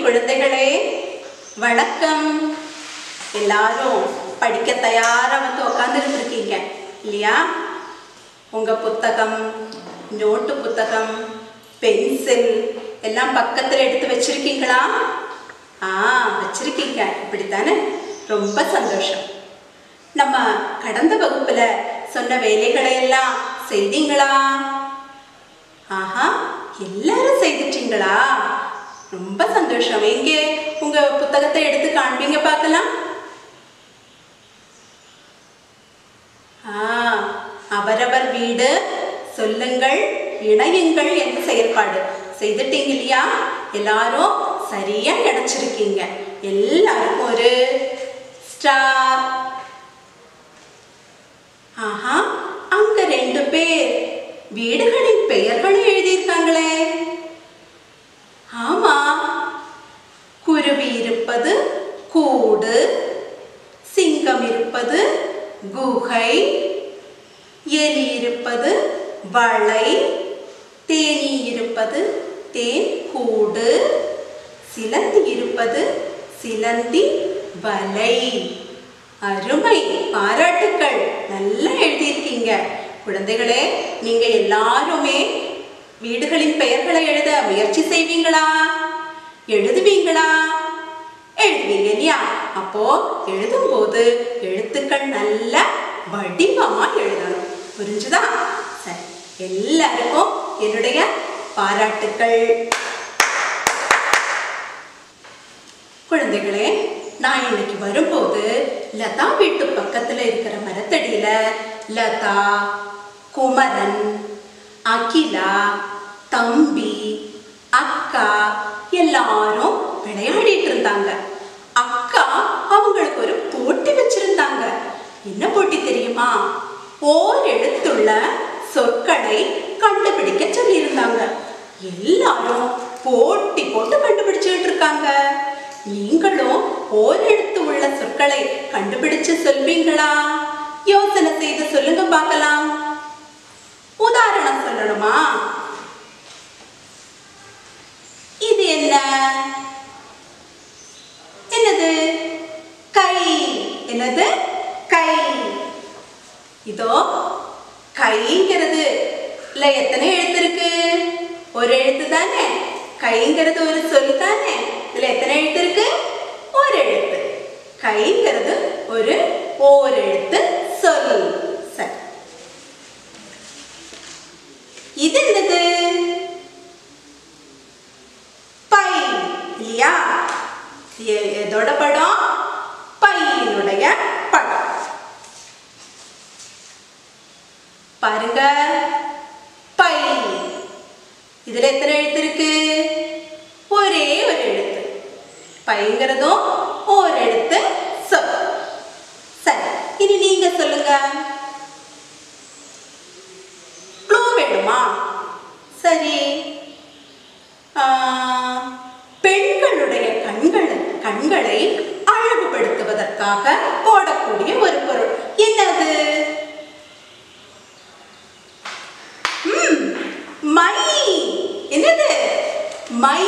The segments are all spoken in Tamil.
குழந்தைகளே, வணக்கம். எல்லாரும் படிக்க தயாரா வந்து உட்காந்துட்டு இருக்கீங்க இல்லையா? உங்க புத்தகம், நோட்டு புத்தகம், பென்சில் எல்லாம் பக்கத்துல எடுத்து வச்சிருக்கீங்களா? வச்சிருக்கீங்க. இப்படித்தானே? ரொம்ப சந்தோஷம். நம்ம கடந்த வகுப்புல சொன்ன வேலைகளை எல்லாம் செய்தீங்களா? எல்லாரும் செய்துட்டீங்களா? ரொம்ப சந்தோஷம். எங்கே உங்க புத்தகத்தை எடுத்து காண்பீங்க பார்க்கலாம். அவரவர் வீடு சொல்லுங்கள் இணையுங்கள் என்ற செயல்பாடு செய்துட்டீங்க இல்லையா? எல்லாரும் சரியா நினைச்சிருக்கீங்க. எல்லாருக்கும் ஒரு ஸ்டார். அங்க 2 பேர் வீடுகளின் பெயர்களை எழுதியிருக்காங்களே. ஆமா, குருவி இருப்பது கூடு, சிங்கம் இருப்பது குகை, எலி இருப்பது வளை, தேனீ இருப்பது தேன் கூடு, சிலந்தி இருப்பது சிலந்தி வலை. அருமை, பாராட்டுக்கள். நல்லா எழுதியிருக்கீங்க குழந்தைகளே. நீங்க எல்லாருமே வீடுகளின் பெயர்களை எழுத முயற்சி செய்வீங்களா? எழுதுவீங்களா? எழுதுவீங்க இல்லையா? அப்போ எழுதும் போது எழுத்துக்கள் நல்ல வடிவமா எழுதணும். புரிஞ்சுதா? சரி, எல்லாருக்கும் என்னுடைய பாராட்டுக்கள். குழந்தைகளே, நான் இன்னைக்கு வரும்போது லதா வீட்டு பக்கத்துல இருக்கிற மரத்தடியில லதா, குமரன், அகிலா, தம்பி, அக்கா எல்லாரும் விளையாடிட்டு இருந்தாங்க. அக்கா அவங்களுக்கு ஒரு போட்டி வச்சிருந்தாங்க. என்ன போட்டி தெரியுமா? ஓர் எழுத்துள்ள சொற்களை கண்டுபிடிக்க சொல்லி இருந்தாங்க. எல்லாரும் போட்டி போட்டு கண்டுபிடிச்சுட்டு இருக்காங்க. நீங்களும் ஓர் எழுத்து உள்ள சொற்களை கண்டுபிடிச்சு சொல்வீங்களா? யோசனை செய்து சொல்லுங்க பார்க்கலாம். உதாரணம் சொல்லணுமா? இது என்ன? என்னது? கை. என்னது? கை. இதோ கைங்கிறது இல்ல, எத்தனை எழுத்து இருக்கு? ஒரு எழுத்து தானே. கைங்கிறது ஒரு சொல் தானே. இதுல எத்தனை எழுத்து இருக்கு? ஒரு எழுத்து. கைங்கிறது ஒரு ஓர் எழுத்து சொல். சரி, இது என்னது? பை இல்லையா? எதோட படம்? பையினுடைய படம். பாருங்க, பை. இதுல எத்தனை எழுத்து இருக்கு? ஒரே ஒரு எழுத்து. பைங்கிறதும் ஒரு எழுத்து சொல். சரி, இனி நீங்க சொல்லுங்க. க்ளூ வேணுமா? சரி, பெண்களுடைய கண்களை அழகுபடுத்துவதற்காக போடக்கூடிய ஒரு பொருள். என்னது? மை. என்னது? மை.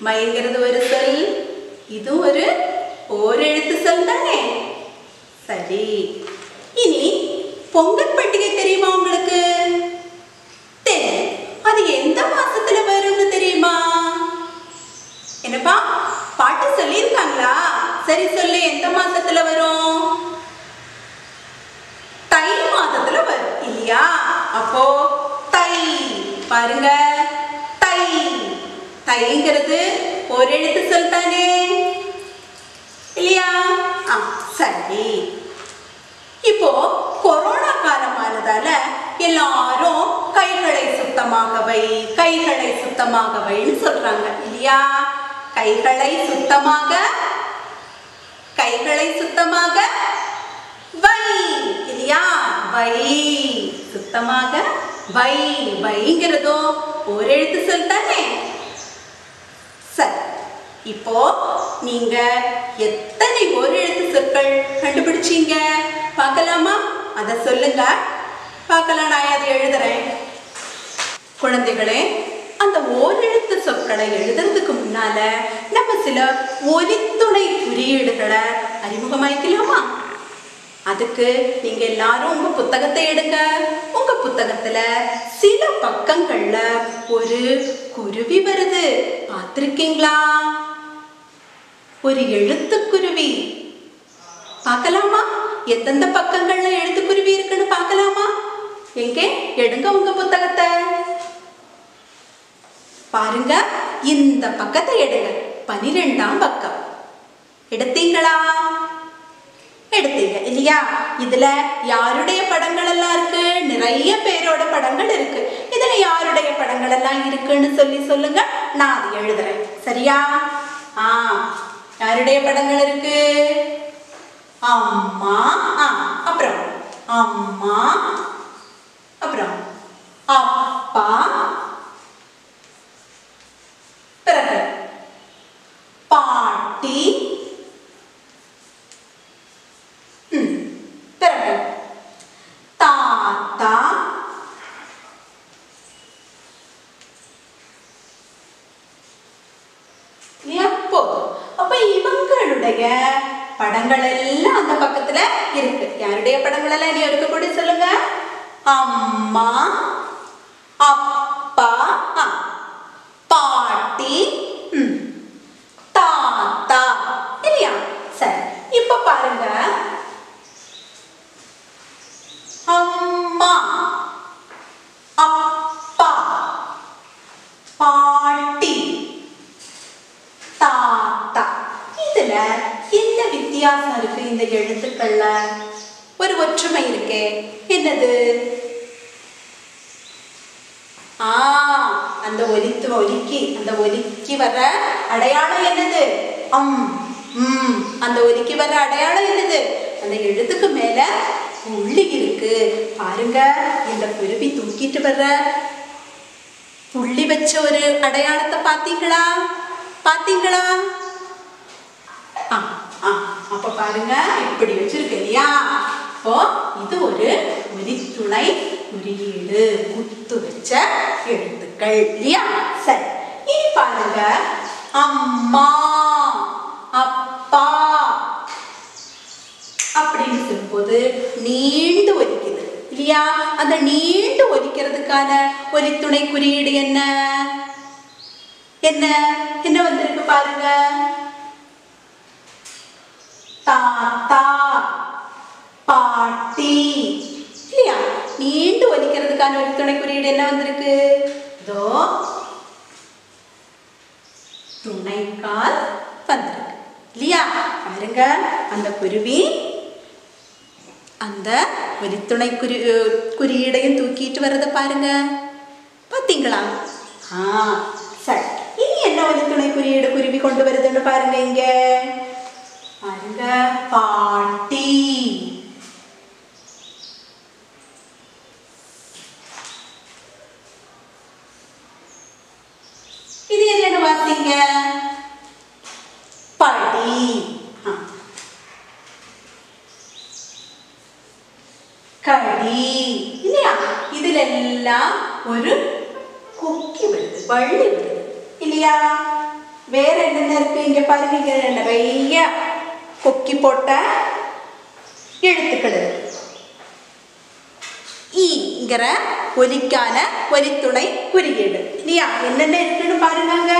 மைங்கிறது ஒரு சொல். இது ஒரு ஓரெழுத்து சொல் தானே. சரி, இனி பொங்கல் பண்டிகை தெரியுமா உங்களுக்கு? தெரியும். அது எந்த மாசத்துல வரும்னு தெரியுமா? என்னப்பா, பாட்டு சொல்லியிருக்காங்களா? சரி சொல்லு, எந்த மாசத்துல வரும்? தை மாதத்துல வரும் இல்லையா? அப்போ தை. பாருங்க, தை. தைங்கிறது ஒரு எழுத்து சொல் தானே இல்லையா? சரி, இப்போ கொரோனா காலமானதால எல்லாரும் கைகளை சுத்தமாக வை, கைகளை சுத்தமாக வைன்னு சொல்றாங்க இல்லையா? கைகளை சுத்தமாக, கைகளை சுத்தமாக வை இல்லையா? வை. சுத்தமாக வை. வைங்கிறதோ ஒரு எழுத்து சொல் தானே. சரி, இப்போ நீங்க எத்தனை ஒரு எழுத்து சொற்கள் கண்டுபிடிச்சீங்க பார்க்கலாமா? அதை சொல்லுங்க பார்க்கலாம். நான் அதை எழுதுறேன். குழந்தைகளே, அந்த அந்த ஓரெழுத்து சொற்களை எழுதுறதுக்கு முன்னால நம்ம சில ஒலித்துணை குறியீடுகளை அறிமுகமாக்கலாமா? அதுக்கு நீங்க எல்லாரும் உங்க புத்தகத்தை எடுங்க. உங்க புத்தகத்துல சில பக்கங்கள்ல ஒரு குருவி வருது, பார்த்திருக்கீங்களா? ஒரு எழுத்துக்குருவி. பார்க்கலாமா? எந்தெந்த பக்கங்கள்ல எழுத்துக்குருவி இருக்குன்னு பார்க்கலாமா? எங்கே? எடுங்க உங்க புத்தகத்தை. பாருங்க, இந்த பக்கத்தை எடுங்க. 12ஆம் பக்கம். எடுத்தீங்களா? எடுத்தீங்க இல்லையா? இதுல யாருடைய படங்கள் எல்லாம் இருக்கு? நிறைய பேரோட படங்கள் இருக்கு. இதுல யாருடைய படங்கள் எல்லாம் இருக்குன்னு சொல்லுங்க. நான் அதை எழுதுறேன். சரியா? யாருடைய படங்கள் இருக்கு? அம்மா, அப்புறம் அம்மா, அப்புறம் அப்பா, பிறகு பாட்டி, பிறகு தாத்தா, போதும். அப்ப இவங்களுடைய படங்கள் எல்லாம் அந்த பக்கத்துல இருக்கு. யாருடைய படங்கள் எல்லாம் இனி இருக்கக்கூடிய சொல்லுங்க. அம்மா, அப்பா, பாட்டி, தாத்தா, இல்லையா? சரி, இப்ப பாருங்க. அம்மா, அப்பா, பாட்டி, தாத்தா. இதுல என்ன வித்தியாசம் இருக்கு? இந்த எழுத்துக்கள்ல ஒரு ஒற்றுமை இருக்கே, என்னது? அந்த ஒலிக்கு வர்ற அடையாளம் என்னது? அந்த ஒலிக்கு வர்ற அடையாளம் என்னது? அந்த எழுத்துக்கு மேல புள்ளி இருக்கு. பாருங்க, இந்த குருவி தூக்கிட்டு வர்ற புள்ளி வச்ச ஒரு அடையாளத்தை பாத்தீங்களா? அப்ப பாருங்க, இப்படி வச்சிருக்கு இல்லையா? அப்போ இது ஒரு ஒலித்துணை குறியீடு, குத்து வச்ச எழுத்துக்கள் இல்லையா? சரி, இனி பாருங்க. அம்மா, அப்பா அப்படின்னு சொல்லும்போது நீண்டு ஒலிக்குது இல்லையா? அந்த நீண்டு ஒலிக்கிறதுக்கான ஒலித்துணை குறியீடு என்ன வந்திருக்கு பாருங்க. தாத்தா, பாட்டி, இல்லையா? நீண்டு ஒலிக்கிறதுக்கான ஒலித்துணை குறியீடு என்ன வந்திருக்கு? இதோ துணைக்கால் வந்திருக்கு இல்லையா? பாருங்க, அந்த குருவி அந்த ஒலித்துணை குறியீடையும் தூக்கிட்டு வர்றத பாருங்க. பாத்தீங்களா? சரி, இனி என்ன ஒலித்துணை குறியீடு குருவி கொண்டு வருதுன்னு பாருங்க. இங்க பாருங்க, பாட்டி, இது என்னன்னு பார்த்தீங்க? படி. கடி இல்லையா? இதுல எல்லாம் ஒரு கொக்கி வருது, வள்ளி வருது இல்லையா? வேற என்னென்ன இருக்கு? இங்க பாருங்க, நிறைய கொக்கி போட்ட எழுத்துக்கள் இருக்கு. ஈங்கிற ஒலிக்கான ஒலித்துணை குறியீடு இல்லையா? என்னென்ன இருக்குன்னு பாருங்க.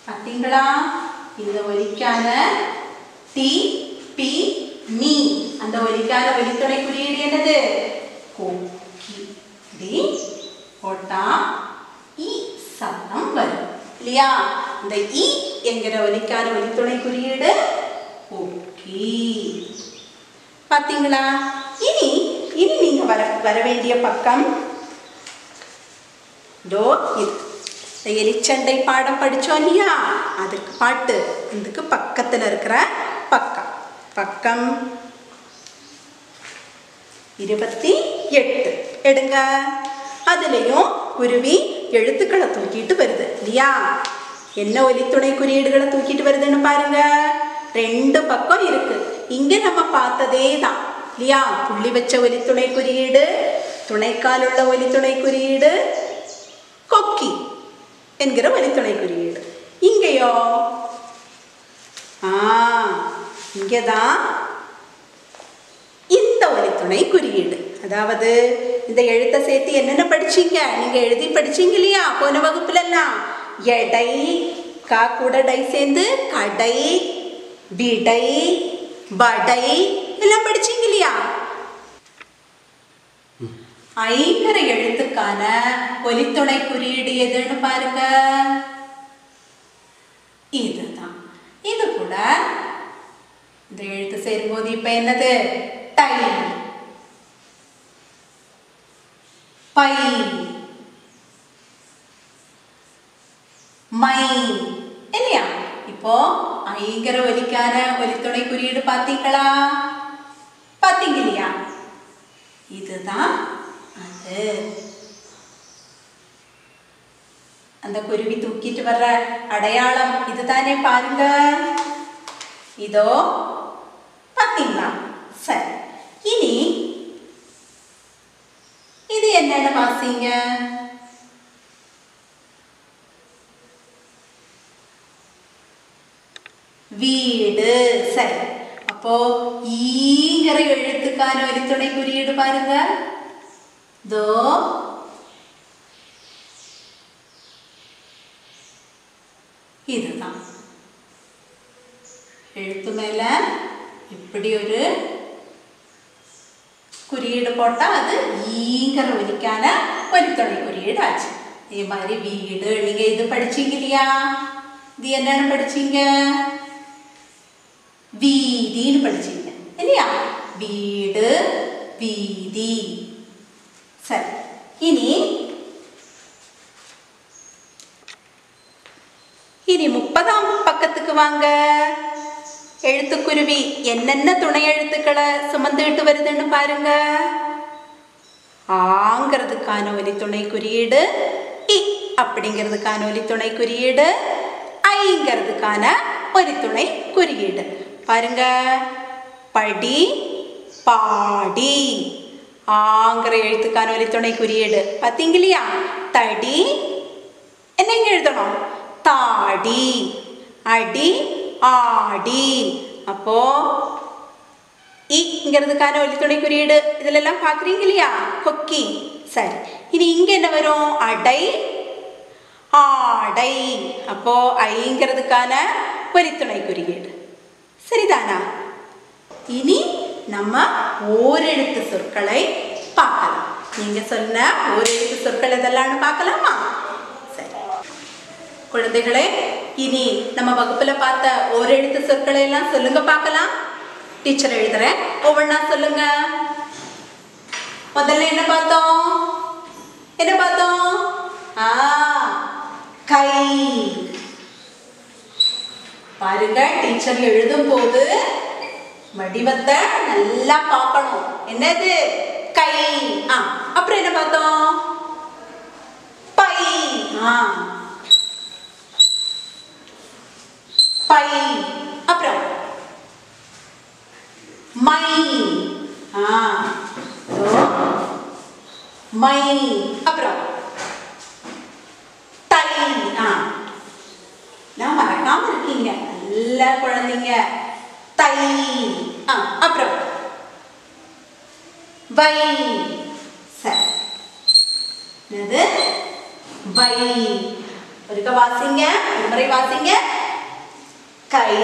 பார்த்தீங்களா? இந்த ஒலிக்கான டி, பி, மீ, அந்த ஒலிக்கான ஒலித்துணை குறியீடு என்னது? கொக்கி. டி போட்டா இ சத்தம் வரும் இல்லையா? இந்த இ என்கிற ஒலிக்கான ஒலித்துணை குறியீடு கொக்கி. பார்த்தீங்களா? இனி நீங்க வர வேண்டிய பக்கம் இதோ இது. எலிச்சண்டை பாடம் படிச்சோம் இல்லையா? அதுக்கு பாட்டு இதுக்கு பக்கத்துல இருக்கிற பக்கம் 28 எடுங்க. அதுலயும் குருவி எழுத்துக்களை தூக்கிட்டு வருது இல்லையா? என்ன ஒலித்துணை குறியீடுகளை தூக்கிட்டு வருதுன்னு பாருங்க. ரெண்டு பக்கம் இருக்கு. இங்க நம்ம பார்த்ததே தான் இல்லையா? புள்ளி வச்ச ஒலித்துணை குறியீடு, துணைக்கால் உள்ள ஒலித்துணை குறியீடு, கொக்கி என்கிற ஒலித்துணை குறியீடு. இங்கேயோ இங்கதான் இந்த ஒலித்துணை குறியீடு. அதாவது இந்த எழுத்தை சேர்த்து என்னென்ன படிச்சீங்க? நீங்க எழுதி படிச்சீங்க இல்லையா போன வகுப்புல எல்லாம்? எடை, கா கூட டை சேர்ந்து கடை, விடை, வடை எல்லாம் படிச்சீங்க இல்லையா? ஐங்கிற எழுத்துக்கான ஒலித்துணை குறியீடு எதுன்னு பாருங்க. இதுதான். இது கூட இந்த எழுத்து சேரும்போது இப்ப என்னது? டை, பை, மை இல்லையா? இப்போ ஐங்கிற ஒலிக்கான ஒலித்துணை குறியீடு பார்த்தீங்களா? பார்த்தீங்க இல்லையா? இதுதான் அது. அந்த குருவி தூக்கிட்டு வர்ற அடையாளம் இதுதானே பாருங்க. இதோ பார்த்தீங்களா? சரி, இனி இது என்னன்னு வாசிங்க. வீடு. சரி, அப்போ ஈங்கிற எழுத்துக்கான ஒலித்துணை குறியீடு பாருங்க. தோ இதுதான். எழுத்து மேல இப்படி ஒரு குறியீடு போட்டா அது ஈங்கிற ஒலிக்கான ஒலித்துணை குறியீடு ஆச்சு. இதே மாதிரி வீடு நீங்க இது படிச்சீங்க இல்லையா? இது என்னன்னு படிச்சீங்க? வீதின்னு படிச்சீங்க இல்லையா? வீடு, வீதி. சரி, இனி 30ஆம் பக்கத்துக்கு வாங்க. எழுத்துக்குருவி என்னென்ன துணை எழுத்துக்களை சுமந்துட்டு வருதுன்னு பாருங்க. ஆங்கிறதுக்கான ஒலித்துணை குறியீடு, இ அப்படிங்கிறதுக்கான ஒலித்துணை குறியீடு, ஐங்கிறதுக்கான ஒலித்துணை குறியீடு பாருங்க. படி, பாடி. ஆங்கிற எழுத்துக்கான ஒலித்துணை குறியீடு பார்த்தீங்க இல்லையா? தடி, என்னங்க எழுதணும்? தாடி. அடி, ஆடி. அப்போ இங்கிறதுக்கான ஒலித்துணை குறியீடு இதுல எல்லாம் பாக்குறீங்க இல்லையா? கொக்கி. சரி, இனி இங்க என்ன வரும்? அடை, ஆடை. அப்போ ஐங்கிறதுக்கான ஒலித்துணை குறியீடு. சரிதானா? இனி நம்ம ஓரெழுத்து சொற்களை பார்க்கலாம். நீங்க சொன்ன ஓரெழுத்து சொற்கள் எதெல்லாம் பார்க்கலாமா? சரி குழந்தைகளே, இனி நம்ம வகுப்புல பார்த்த ஓரெழுத்து சொற்களை எல்லாம் சொல்லுங்க பார்க்கலாம். டீச்சர் எழுதுறேன், ஒவ்வொன்றா சொல்லுங்க. முதல்ல என்ன பார்த்தோம்? என்ன பார்த்தோம்? கை. பாருங்க, டீச்சர் எழுதும் போது வடிவத்தை நல்லா பார்க்கணும். என்னது? கை. அப்புறம் என்ன பார்த்தோம்? பை. பை. அப்புறம் மை. மை. அப்புறம் தை. நான் மறக்காம இருக்கீங்க நல்ல குழந்தைங்க. தை. அப்புறம் வை. சரி, என்னது? வை. ஒருக்க வாசிங்க, ஒரு முறை வாசிங்க. கை,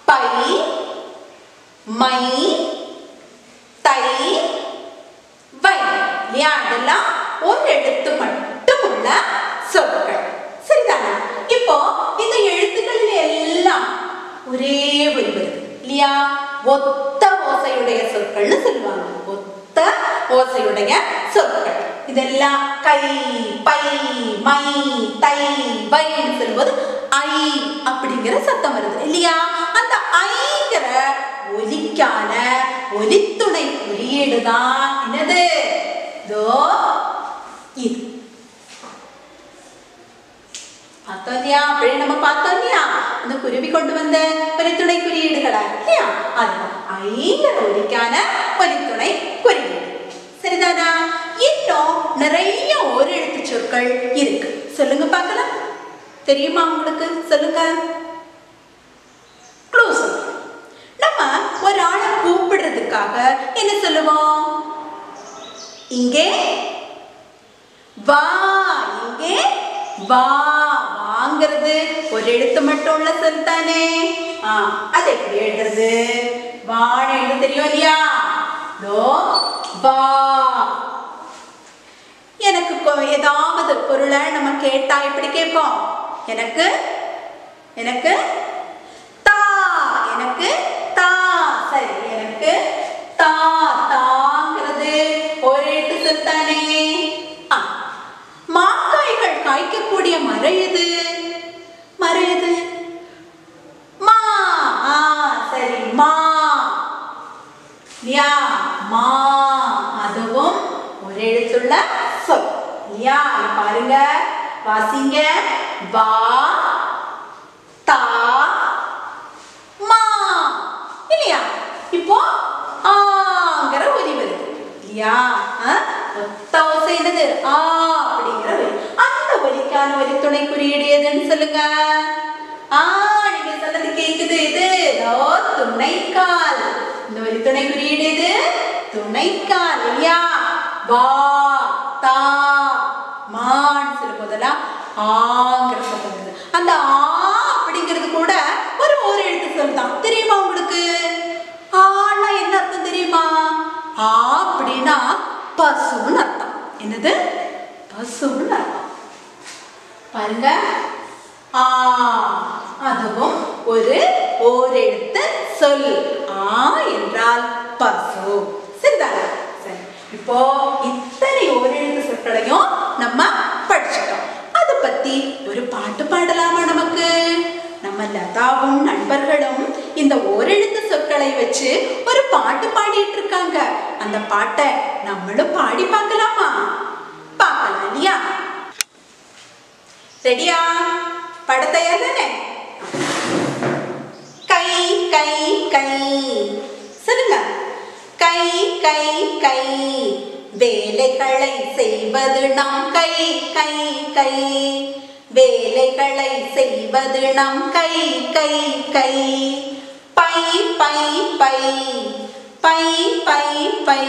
பை, மை, தை, வை. இல்லையா? இதெல்லாம் ஒரு எழுத்து மட்டும் உள்ள சொற்கள். சரிதானா? இப்போ இந்த எழுத்துக்களில் எல்லாம் ஒரே ஒலி வருது இல்லையா? ஒத்த ஓசையுடைய சொற்கள்னு சொல்லுவாங்க. ஒத்த ஓசையுடைய சொற்கள் இதெல்லாம் கை, பை, மை, தை, வைன்னு சொல்லும்போது ஐ அப்படிங்கிற சத்தம் வருது இல்லையா? அந்த ஐங்கிற ஒலிக்கான ஒலித்துணை குறியீடு தான் என்னது? இது. பார்த்தோம் இல்லையா? அப்படி நம்ம பார்த்தோம் இல்லையா? அந்த குருவி கொண்டு வந்த ஒலித்துணை குறியீடுகளா இல்லையா? அதுதான் ஐங்கர ஒலிக்கான ஒலித்துணை குறியீடு. சரிதானா? இன்னும் நிறைய ஓரெழுத்து சொற்கள் இருக்கு. சொல்லுங்க பார்க்கலாம். தெரியுமா உங்களுக்கு? சொல்லுங்க. க்ளூஸ். நம்ம ஒரு ஆளை கூப்பிடுறதுக்காக என்ன சொல்லுவோம்? இங்கே வா, இங்கே வா. வாங்கிறது ஒரு எழுத்து மட்டும் உள்ள சொல் தானே. அது எப்படி எழுதுறது? வாழ எழுத தெரியும் இல்லையா? வா. எனக்கு ஏதாவது பொருளை நம்ம கேட்டா எப்படி கேட்போம்? எனக்கு எனக்கு தா, எனக்கு தா. சரி, எனக்கு தா. தாங்கிறது ஒரு எழுத்து சொல் தானே. மாங்காய்கள் காய்க்கக்கூடிய மரம் எது? மரம் எது? மா. சரி, மா. யா, மா. அதுவும் ஒரு எழுத்துள்ள சொல் இல்லையா? பாருங்க, வாசிங்க. வா, தா, மா இல்லையா? இப்போ ஆங்கிற ஒலி வருது இல்லையா? ஒத்த ஓசை என்னது? ஆ அப்படிங்கிற ஒலி. அந்த ஒலிக்கான ஒலி துணை குறியீடு எதுன்னு சொல்லுங்க. நீங்க சொன்னது கேக்குது. இது துணைக்கால். இந்த ஒலி துணை குறியீடு எது? துணைக்கால் இல்லையா? வா, தா, மான்னு சொல்லும் போதெல்லாம் ஆங்கிற சொல்லுங்க. அந்த ஆ அப்படிங்கிறது கூட ஒரு எழுத்து சொல் தான். தெரியுமா உங்களுக்கு? ஆனா என்ன அர்த்தம் தெரியுமா? ஆ அப்படின்னா பசுன்னு அர்த்தம். என்னது? பசுன்னு அர்த்தம். பாருங்க, ஆ அதுவும் ஓரெழுத்து சொல். ஆ என்றால் பசு. சரிதானே? சரி, இப்போ இத்தனை ஓரெழுத்து சொற்களையும் நம்ம படிச்சிட்டோம். அதை பத்தி ஒரு பாட்டு பாடலாமா? நமக்கு நம்ம லதாவும் நண்பர்களும் இந்த ஓரெழுத்து சொற்களை வச்சு ஒரு பாட்டு பாடிட்டு இருக்காங்க. அந்த பாட்டை நம்மளும் பாடி பார்க்கலாமா? பார்க்கலாம் இல்லையா? ரெடியா? பாட தயார் தானே? கை கை கை சொல்லுங்க. கை கை கை வேலைகளை செய்வது நம் கை கை கை. வேலைகளை செய்வது நம் கை கை கை. பை பை பை பை பை பை.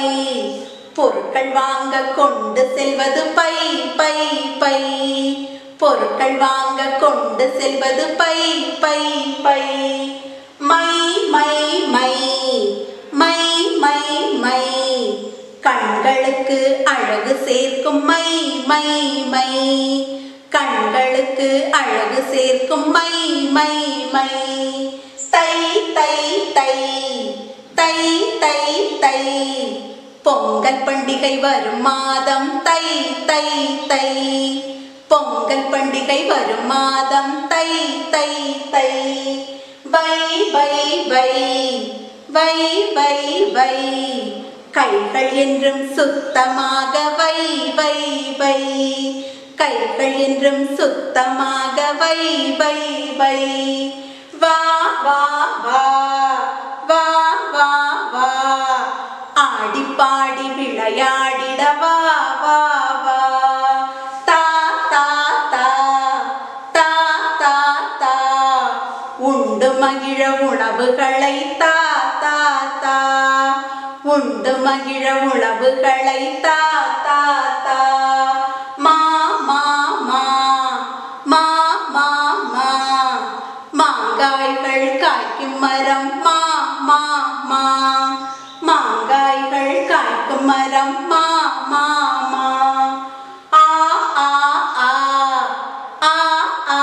பொருட்கள் வாங்க கொண்டு செல்வது பை பை பை. பொருட்கள் வாங்க கொண்டு செல்வது பை பை பை. மை மை மை மை மை மை. கண்களுக்கு அழகு சேர்க்கும் மை மை மை. கண்களுக்கு அழகு சேர்க்கும் மை மை மை. தை தை தை தை தை தை. பொங்கல் பண்டிகை வரும் மாதம் தை தை தை. பொங்கல் பண்டிகை வரும் மாதம் தை தை தை. வை வை வை வை வை வை. கைகள் என்றும் சுத்தமாக வை வை வை. கைகள் என்றும் சுத்தமாக வை வை வை. வா வா வா வா வா வா. ஆடி பாடி விளையாடிட வா வா வா. தா தா தா தா தா தா. உண்டு மகிழ உணவுகளை தா தா தா. உண்டு மகிழ உணவுகளை தா தா தா. மா மா மா மா மா மா. மாங்காய்கள் காய்க்கும் மரம் மா மா மா. மாங்காய்கள் காய்க்கும் மரம் மா மா மா. ஆ ஆ ஆ ஆ ஆ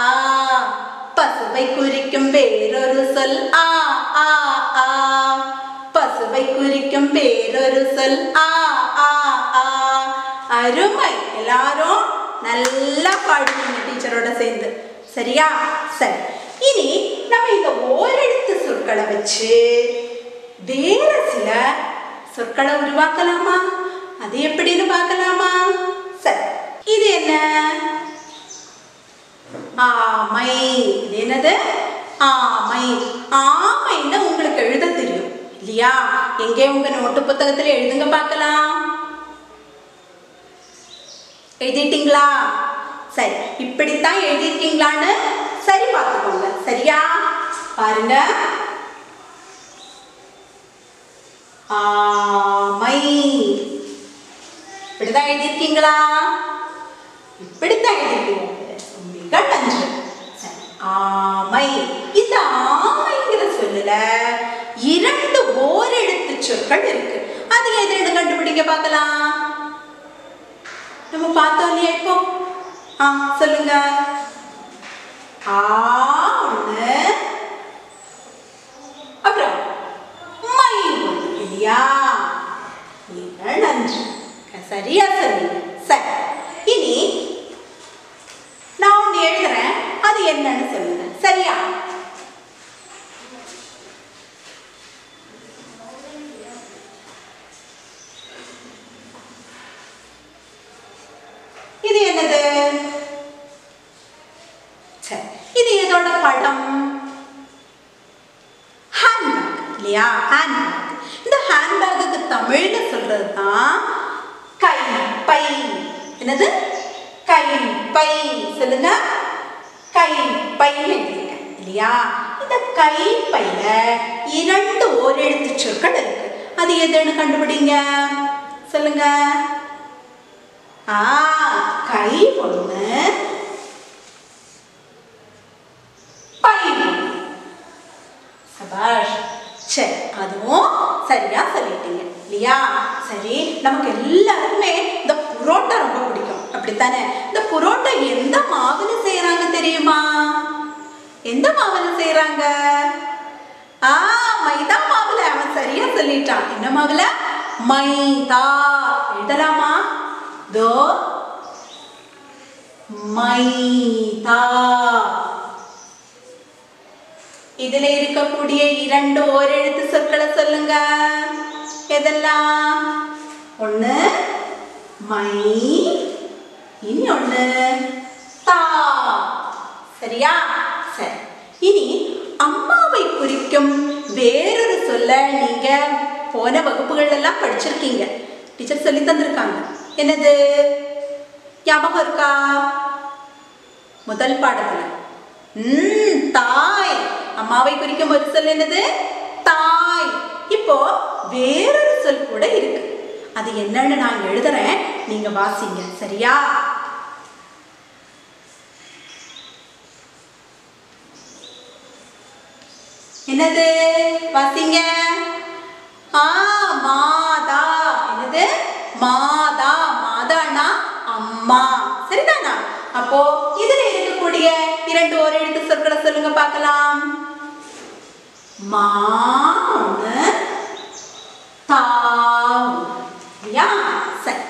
ஆ. பசுவை குறிக்கும் வேறொரு சொல் ஆ ஆ ஆ. பசுவை குறிக்கும் வேறொரு சொல் ஆ ஆ ஆ. அருமை. எல்லாரும் நல்லா பாடுவீங்க டீச்சரோட சேர்ந்து. சரியா? சரி, இனி நம்ம இந்த ஓரெழுத்து சொற்களை வச்சு வேற சில சொற்களை உருவாக்கலாமா? அது எப்படின்னு பார்க்கலாமா? சரி, இது என்ன? ஆமை. இது என்னது? ஆமை. ஆமைன்னு உங்களுக்கு எழுத தெரியும் இல்லையா? எங்கே உங்க நோட்டு புத்தகத்துல எழுதுங்க பார்க்கலாம். எழுதிட்டீங்களா? சரி, இப்படித்தான் எழுதிருக்கீங்களான்னு சரி பார்த்துக்கோங்க. சரியா? பாருங்க. ஆமை. இப்படிதான் எழுதிருக்கீங்களா? இப்படித்தான் எழுதிருக்கீங்க. மிக நன்று. ஆமை. இந்த ஆமைங்கிற சொல்லுல 2 ஓரெழுத்து சொற்கள் இருக்கு. அது எது கண்டுபிடிக்க பார்க்கலாம். நம்ம பார்த்தோம் இல்லையா இப்போ? சொல்லுங்க. ஆ ஒண்ணு, அப்புறம் மை ஒண்ணு இல்லையா? நன்று. சரியா சொன்னீங்க. சரி, இனி நான் ஒன்று எழுதுறேன், அது என்னன்னு சொல்லுங்க. சரியா? இது என்னது? சரி, இது எதோட படம்? ஹேண்ட்பேக் இல்லையா? ஹேண்ட்பேக். இந்த ஹேண்ட்பேக்கு தமிழ்ல சொல்றது தான் கைப்பை. என்னது? கைப்பை. சொல்லுங்க. கைப்பை இல்லையா? இந்த கைப்பையில 2 ஓரெழுத்து சொற்கள் இருக்கு. அது எதுன்னு கண்டுபிடிங்க. சொல்லுங்க. கை ஒண்ணு, பை ஒண்ணு. சபாஷ். சரி, அதுவும் சரியா சொல்லிட்டீங்க இல்லையா? சரி, நமக்கு எல்லாருக்குமே இந்த புரோட்டா ரொம்ப பிடிக்கும், அப்படித்தானே? இந்த புரோட்டா எந்த மாவுல செய்யறாங்க தெரியுமா? எந்த மாவுல செய்யறாங்க? மைதா மாவுல. அவன் சரியா சொல்லிட்டான். என்ன மாவுல? மைதா. எழுதலாமா? தோ மைதா. இதுல இருக்கக்கூடிய 2 ஓரெழுத்து சொற்களை சொல்லுங்க. எதெல்லாம்? ஒண்ணு மை, இன்னொன்னு தா. சரியா? சரி, இனி அம்மாவை குறிக்கும் வேறொரு சொல்ல நீங்க போன வகுப்புகள் எல்லாம் படிச்சிருக்கீங்க. டீச்சர் சொல்லி தந்திருக்காங்க. என்னது? ஞாபகம் இருக்கா? முதல் பாடத்துல தாய். அம்மாவை குறிக்கும் ஒரு சொல் என்னது? தாய். இப்போ வேறொரு சொல் கூட இருக்கு. அது என்னன்னு நான் எழுதுறேன், நீங்க வாசிங்க. சரியா? என்னது? வாசிங்க. மாதா. என்னது? மாதா. மாதானா அம்மா. சரிதானா? அப்போ இதுல இருக்கக்கூடிய 2 ஓரெழுத்து சொற்களை சொல்லுங்க பார்க்கலாம். மா ஒண்ணு, தா. சரி,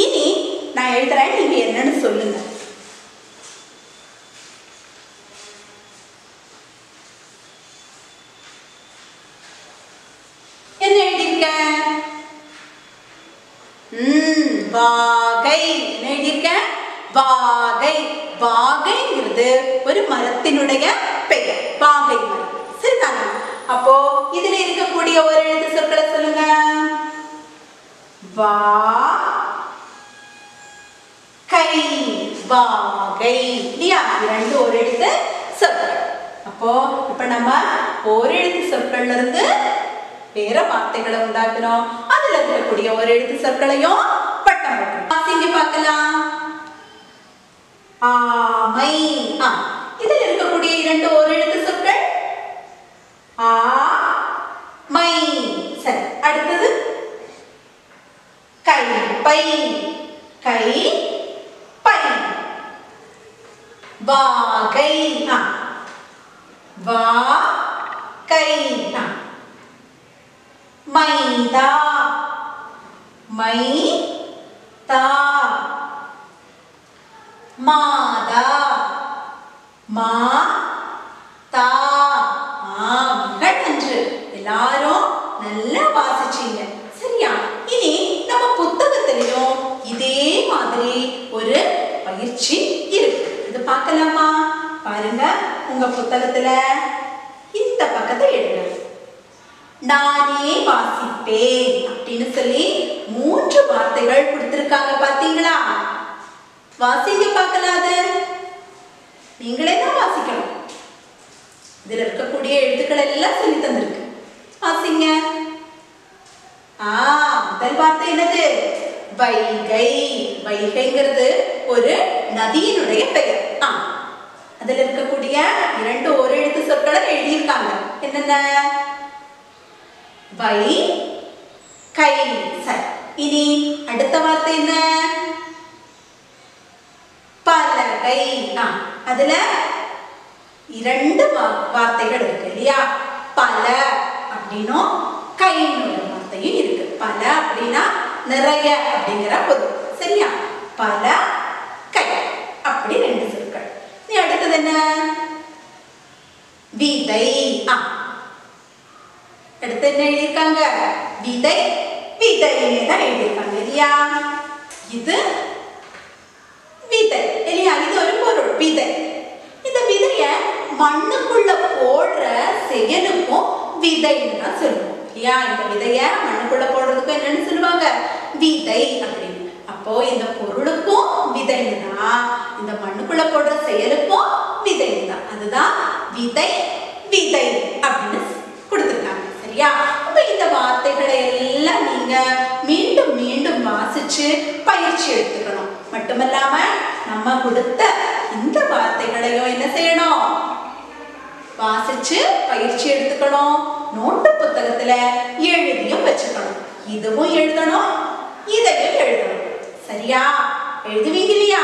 இனி நான் எழுதுறேன், நீங்க என்னன்னு சொல்லுங்க. என்ன எழுதியிருக்க? வாகை. என்ன எழுதியிருக்க? வாகை. வாகைங்கிறது ஒரு மரத்தினுடைய பெயர். வாகை மரம். சரிதானா? அப்போ இதுல இருக்கக்கூடிய ஒரு எழுத்து சொற்களை சொல்லுங்க. வா கை. வாகை. இல்லையா? 2 ஒரு எழுத்து சொற்கள். அப்போ இப்ப நம்ம ஒரு எழுத்து சொற்கள்ல இருந்து வேற வார்த்தைகளை உண்டாக்குறோம். அதுல இருக்கக்கூடிய ஒரு எழுத்து சொற்களையும் பட்டம் போட்டுறோம். வாசிங்க பார்க்கலாம். ஆமை. இதுல இருக்கக்கூடிய 2 ஒரு எழுத்து சொற்கள் ஆ மை. சரி, அடுத்தது கைப்பை. கை பை. வாகை. வா கை. மைதா. மை தா. மாதா. மா தா. மிக நன்று. எல்லாரும் நல்லா வாசிச்சீங்க. சரியா? இனி நம்ம புத்தகத்திலையும் இதே மாதிரி ஒரு பயிற்சி இருக்கு. இது பார்க்கலாமா? பாருங்க. உங்க புத்தகத்துல இந்த பக்கத்தை எடுங்க. நானே வாசிப்பேன் அப்படின்னு சொல்லி 3 வார்த்தைகள் கொடுத்திருக்காங்க. பாத்தீங்களா? வாசிங்க பார்க்கலாம். அது நீங்களே தான் வாசிக்கணும். இதுல இருக்கக்கூடிய எழுத்துக்கள் எல்லாம் சொல்லி தந்திருக்கு. வாசிங்க. முதல் வார்த்தை என்னது? வைகை. வைகைங்கிறது ஒரு நதியினுடைய பெயர். அதுல இருக்கக்கூடிய 2 ஒரு எழுத்து சொற்களை எழுதியிருக்காங்க. என்னென்ன? வை கை. சரி, இனி அடுத்த வார்த்தை என்ன? பலகை. அதுல 2 வார்த்தைகள் இருக்கு இல்லையா? பல அப்படின்னும் கைன்னு வார்த்தையும் இருக்கு. பல அப்படின்னா நிறைய அப்படிங்கிற பொருள். சரியா? பல கை அப்படி 2 சொற்கள். நீ அடுத்தது என்ன? விதை. அடுத்து என்ன எழுதியிருக்காங்க? விதை. விதைன்னு தான் எழுதியிருக்காங்க இல்லையா? இது விதை இல்லையா? இது ஒரு பொருள், விதை. இந்த விதைய மண்ணுக்குள்ள போடுற செயலுக்கும் விதைன்னு தான் சொல்லுவோம் இல்லையா? இந்த விதைய மண்ணுக்குள்ள போடுறதுக்கும் என்னன்னு சொல்லுவாங்க? விதை அப்படின்னு. அப்போ இந்த பொருளுக்கும் விதைன்னு தான், இந்த மண்ணுக்குள்ள போடுற செயலுக்கும் விதைன்னு தான். அதுதான் விதை. விதை அப்படின்னு கொடுத்துருக்காங்க. சரியா? அப்ப இந்த வார்த்தைகளை எல்லாம் நீங்க மீண்டும் மீண்டும் வாசிச்சு பயிற்சி எடுத்துக்கணும். மட்டுமல்லாம நம்ம கொடுத்த இந்த வார்த்தைகளையும் என்ன செய்யணும்? வாசிச்சு பயிற்சி எடுத்துக்கணும். நோட்டு புத்தகத்துல எழுதியும் வச்சுக்கணும். இதுவும் எழுதணும், இதையும் எழுதணும். சரியா? எழுதுவீங்க இல்லையா?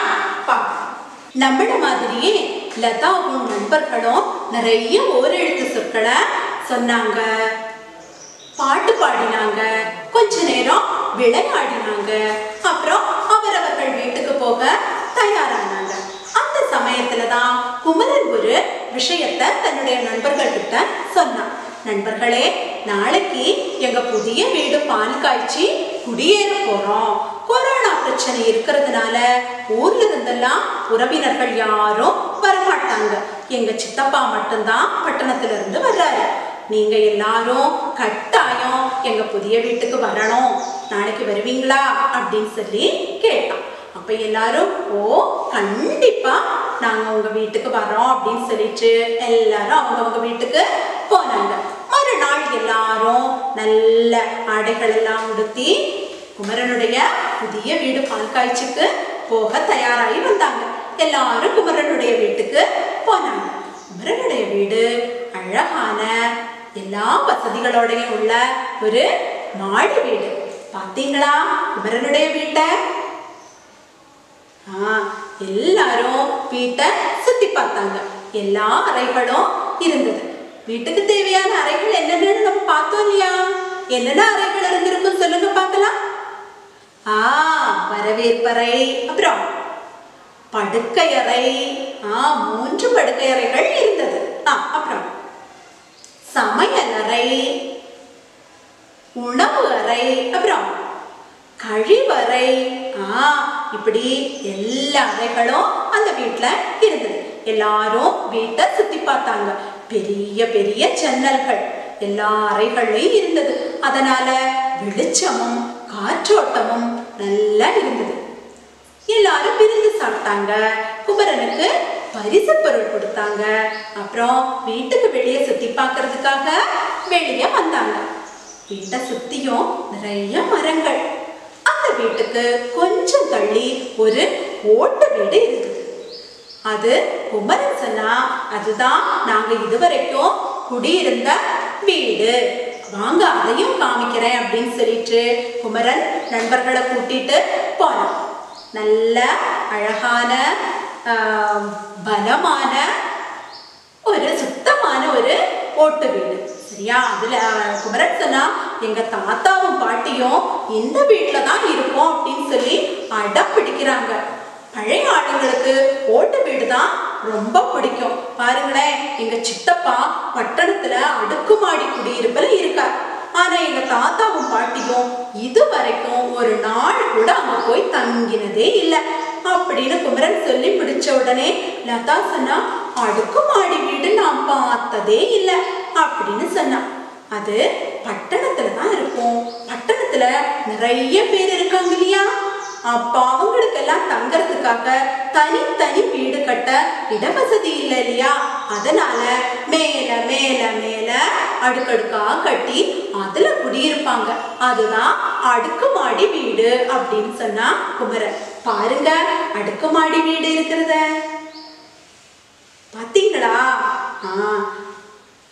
நம்மள மாதிரியே லதாவும் நண்பர்களும் நிறைய ஓரெழுத்து சொற்களை சொன்னாங்க, பாட்டு பாடினாங்க, கொஞ்ச நேரம் விளையாடினாங்க. அப்புறம் அவரவர்கள் வீட்டுக்கு போக தயாரானாங்க. அந்த சமயத்துலதான் குமரன் ஒரு விஷயத்தை தன்னுடைய நண்பர்கள் கிட்ட சொன்னான். நண்பர்களே, நாளைக்கு எங்க புதிய வீடு பால் காய்ச்சி குடியேற போறோம். கொரோனா பிரச்சனை இருக்கிறதுனால ஊர்ல இருந்தெல்லாம் உறவினர்கள் யாரும் வரமாட்டாங்க. எங்க சித்தப்பா மட்டும்தான் பட்டணத்துல இருந்து வர்றாரு. நீங்க எல்லாரும் கட்டாயம் எங்க புதிய வீட்டுக்கு வரணும். நாளைக்கு வருவீங்களா அப்படின்னு சொல்லி கேட்டான். அப்ப எல்லாரும் கண்டிப்பா நாங்க உங்க வீட்டுக்கு வரோம் அப்படின்னு சொல்லிட்டு எல்லாரும் அவங்க வீட்டுக்கு போனாங்க. மறுநாள் எல்லாரும் நல்ல ஆடைகள் எல்லாம் உடுத்தி குமரனுடைய புதிய வீடு பால் காய்ச்சிக்கு போக தயாராகி வந்தாங்க. எல்லாரும் குமரனுடைய வீட்டுக்கு போனாங்க. குமரனுடைய வீடு அழகான எல்லா வசதிகளோடையும் உள்ள ஒரு மாடி வீடு. பாத்தீங்களா குமரனுடைய வீட்டை? எல்லாரும் வீட்டை சுத்தி பார்த்தாங்க. எல்லா அறைகளும் இருந்தது. வீட்டுக்கு தேவையான அறைகள் என்னென்னு நம்ம பார்த்தோம் இல்லையா? என்னென்ன அறைகள் இருந்திருக்கும் சொல்லுங்க பார்க்கலாம். வரவேற்பறை, அப்புறம் படுக்கை அறை, 3 படுக்கை அறைகள் இருந்தது. அப்புறம் சமையல் அறை, உணவு அறை, அப்புறம் கழிவறை. இப்படி எல்லா அறைகளும் அந்த வீட்டுல இருந்தது. எல்லாரும் வீட்டை சுத்தி பார்த்தாங்க. பெரிய பெரிய ஜன்னல்கள் எல்லா அறைகள்லயும் இருந்தது. அதனால வெளிச்சமும் காற்றோட்டமும் நல்லா இருந்தது. எல்லாரும் விருந்து சாப்பிட்டாங்க. குமரனுக்கு பரிசு பொருள் கொடுத்தாங்க. அப்புறம் வீட்டுக்கு வெளியே சுத்தி பார்க்கறதுக்காக வெளியே வந்தாங்க. வீட்டை சுத்தியும் நிறைய மரங்கள். அந்த வீட்டுக்கு கொஞ்சம் தள்ளி ஒரு ஓட்டு வீடு இருந்தது. அது குமரன் சொன்னா, அதுதான் நாங்க இதுவரைக்கும் குடியிருந்த வீடு, வாங்க அதையும் காமிக்கிறேன் அப்படின்னு சொல்லிட்டு குமரன் நண்பர்களை கூட்டிட்டு போனான். நல்ல அழகான பலமான ஒரு சுத்தமான ஒரு ஓட்டு வீடு. சரியா? அதுல குமரன் சொன்னா, எங்க தாத்தாவும் பாட்டியும் இந்த வீட்டுல தான் இருப்போம் அப்படின்னு சொல்லி அடம் பிடிக்கிறாங்க. பழைய ஆளுங்களுக்கு ஓட்டு வீடு தான் ரொம்ப பிடிக்கும். பாருங்களேன், எங்க சித்தப்பா பட்டணத்துல அடுக்குமாடி குடியிருப்புல இருக்கார். ஆனா எங்க தாத்தாவும் பாட்டியும் இது வரைக்கும் ஒரு நாள் கூட அங்க போய் தங்கினதே இல்லை அப்படின்னு குமரன் சொல்லி முடிச்ச உடனே லதா சொன்னா, அடுக்குமாடி வீடு பார்த்ததே இல்லை அப்படின்னு சொன்னான். அது பட்டணத்துல தான் இருக்கும். பட்டணத்துல நிறைய பேர் இருக்காங்க இல்லையா, அப்ப அவங்களுக்கெல்லாம் தங்கறதுக்காக தனித்தனி வீடு கட்ட இடவசதி இல்லை இல்லையா, அதனால மேல மேல மேல அடுக்கடுக்கா கட்டி அதுல குடியிருப்பாங்க. அதுதான் அடுக்குமாடி வீடு அப்படின்னு சொன்னா குமரன். பாருங்க அடுக்குமாடி வீடு இருக்கிறத பாத்தீங்களா?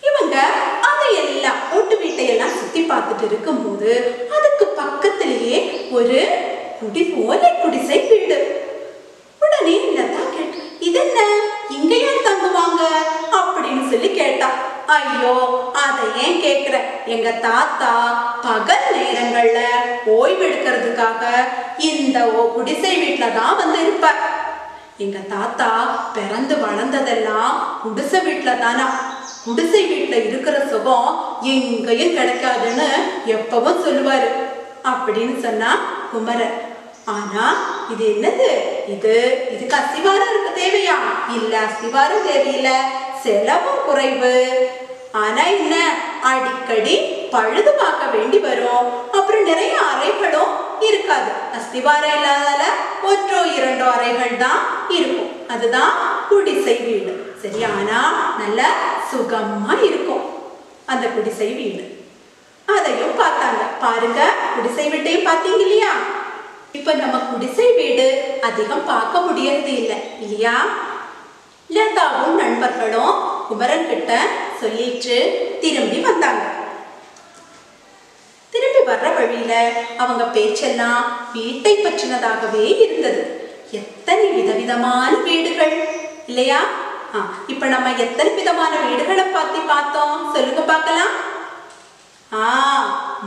இவங்க அதையெல்லாம் ஓட்டு வீட்டையெல்லாம் சுத்தி பார்த்துட்டு இருக்கும்போது அதுக்கு பக்கத்திலேயே ஒரு குடிசை வீடு. உடனே லதா கேட்டு, இது என்ன இங்கேயே தங்குவாங்க அப்படின்னு சொல்லி கேட்டா. ஐயோ அதை ஏன் கேக்குற, எங்க தாத்தா பகல் நேரங்கள்ல ஓய்வு எடுக்கிறதுக்காக இந்த குடிசை வீட்டுல தான் வந்து இருப்பார். எங்க தாத்தா பிறந்து வளர்ந்ததெல்லாம் குடிசை வீட்டுல தானா. குடிசை வீட்டுல இருக்கிற சுகம் எங்கேயும் கிடைக்காதுன்னு எப்பவும் சொல்லுவாரு அப்படின்னு சொன்னா குமரன். ஆனா இது என்னது, இதுக்கு அஸ்திவாரம் இருக்க தேவையா? இல்ல, அஸ்திவாரம் தேவையில்லை, செலவும் குறைவு. ஆனா என்ன, அடிக்கடி பழுது பார்க்க வேண்டி வரும். அப்புறம் நிறைய அறைகளும் இருக்காது. அஸ்திவாரம் இல்லாதால ஒன்றோ இரண்டோ அறைகள் தான் இருக்கும். அதுதான் குடிசை வீடு. சரி, ஆனா நல்ல சுகமா இருக்கும் அந்த குடிசை வீடு. அதையும் பார்த்தாங்க. பாருங்க குடிசை வீட்டையும் பார்த்தீங்க இல்லையா? இப்ப நம்ம குடிசை வீடு அதிகம் பார்க்க முடியறது இல்லை இல்லையா? லதாவும் நண்பர்களும் குமரன் கிட்ட சொல்லிட்டு திரும்பி வந்தாங்க. திரும்பி வர்ற வழியில அவங்க பேச்செல்லாம் வீட்டை பற்றினதாகவே இருந்தது. எத்தனை விதவிதமான வீடுகள் இல்லையா? இப்ப நம்ம எத்தனை விதமான வீடுகளை பார்த்தோம் சொல்லுங்க பார்க்கலாம்.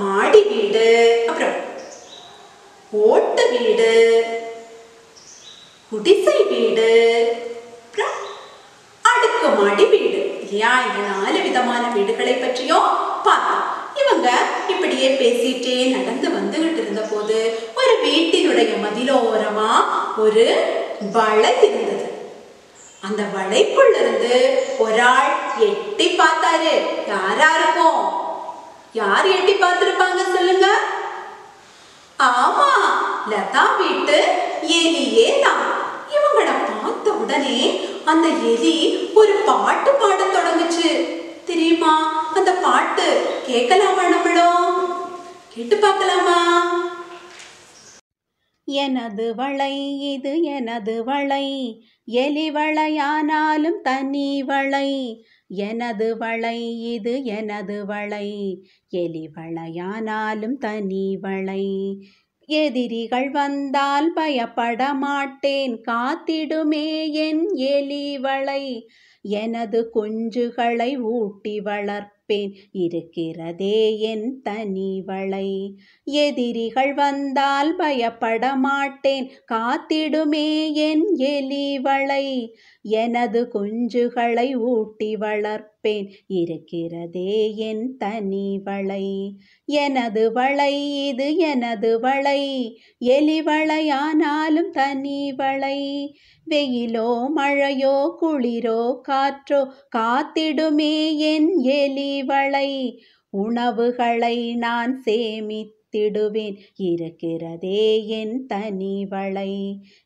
மாடி வீடு, அப்புறம் ஓட்டு வீடு, குடிசை வீடு, அப்புறம் அடுக்குமாடி வீடு இல்லையா? இந்த 4 விதமான வீடுகளை பற்றியும் பார்த்தோம். இவங்க இப்படியே பேசிட்டே நடந்து வந்துகிட்டு இருந்த போது ஒரு வீட்டினுடைய மதிலோரமா ஒரு வளை இருந்தது. அந்த வளைக்குள்ள இருந்து ஒரு ஆள் எட்டி பார்த்தாரு. யாரா இருக்கும்? யார் எட்டி பார்த்திருப்பாங்க சொல்லுங்க? ஆமா, லதா வீட்டு எலியே தான். இவங்கள பார்த்த உடனே அந்த எலி ஒரு பாட்டு பாட தொடங்குச்சு. தெரியுமா அந்த பாட்டு? கேட்கலாமா? நம்மளும் கேட்டு பார்க்கலாமா? எனது வளை இது எனது வளை, எலி வளையானாலும் தனி வளை. எனது வளை இது எனது வளை, எலி வளையானாலும் தனி வளை. எதிரிகள் வந்தால் பயப்பட மாட்டேன், காத்திடுமே என் எலி வளை. எனது குஞ்சுகளை ஊட்டி வளர்ப்பேன், இருக்கிறதே என் தனி வளை. எதிரிகள் வந்தால் பயப்பட மாட்டேன், காத்திடுமே என் எலி வளை. எனது குஞ்சுகளை ஊட்டி வளர்ப்பேன், இருக்கிறதே என் தனி வளை. எனது வளை இது எனது வளை, எலி வளையானாலும் தனி வளை. வெயிலோ மழையோ குளிரோ காற்றோ காத்திடுமே என் எலி வளை. உணவுகளை நான் சேமித்திடுவேன், இருக்கிறதே என் தனி வளை.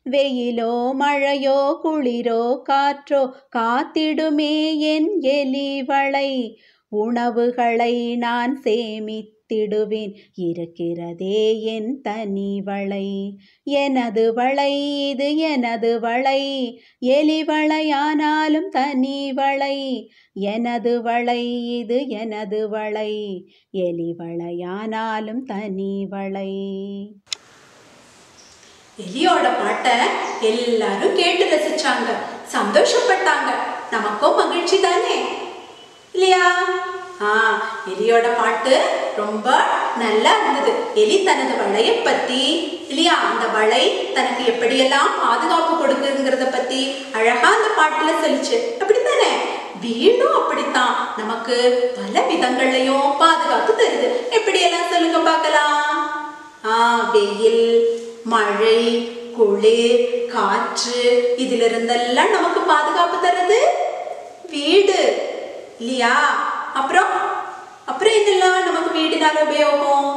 வெயிலோ மழையோ குளிரோ காற்றோ காத்திடுமே என் எலி வளை. உணவுகளை நான் சேமித்திடுவேன், இருக்கிறதே என் தனி வளை. எனது வளை இது எனது வளை, எலி வளையானாலும் தனி வளை. எனது வளை இது எனது வளை, எலி வளையானாலும் தனி வளை. எலியோட பாட்டை எல்லாரும் கேட்டு ரசிச்சாங்க, சந்தோஷப்பட்டாங்க. நமக்கும் மகிழ்ச்சி தானே இல்லையா? எலியோட பாட்டு ரொம்ப நல்லா இருந்தது. எலி தனது வளையை பத்தி இல்லையா, அந்த வளை தனக்கு எப்படியெல்லாம் பாதுகாப்பு கொடுக்குங்கிறத பத்தி அழகா அந்த பாட்டுல சொல்லிச்சு. அப்படித்தானே? வீடும் அப்படித்தான், நமக்கு பல விதங்கள்லயும் பாதுகாப்பு தருது. எப்படியெல்லாம் சொல்லுங்க பார்க்கலாம். வெயில், மழை, குளிர், காற்று, இதுல இருந்தெல்லாம் நமக்கு பாதுகாப்பு தருது வீடு இல்லையா? அப்புறம் அப்புறம் இதெல்லாம் நமக்கு வீட்டினால உபயோகம்.